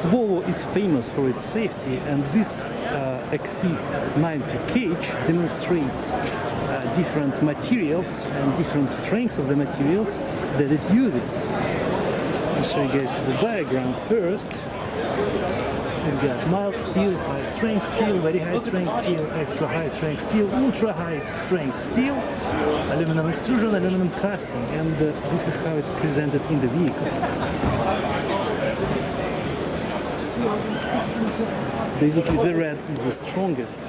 Volvo is famous for its safety, and this XC90 cage demonstrates different materials and different strengths of the materials that it uses. I'll show you guys the diagram first. We've got mild steel, high strength steel, very high strength steel, extra high strength steel, ultra high strength steel, aluminum extrusion, aluminum casting, and this is how it's presented in the vehicle. Basically, the red is the strongest.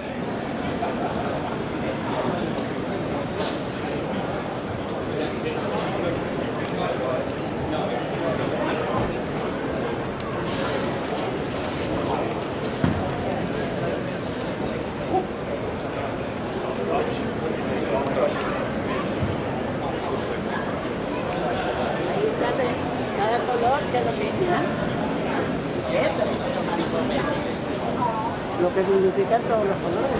Cada color te lo pintan. Lo que significan todos los colores.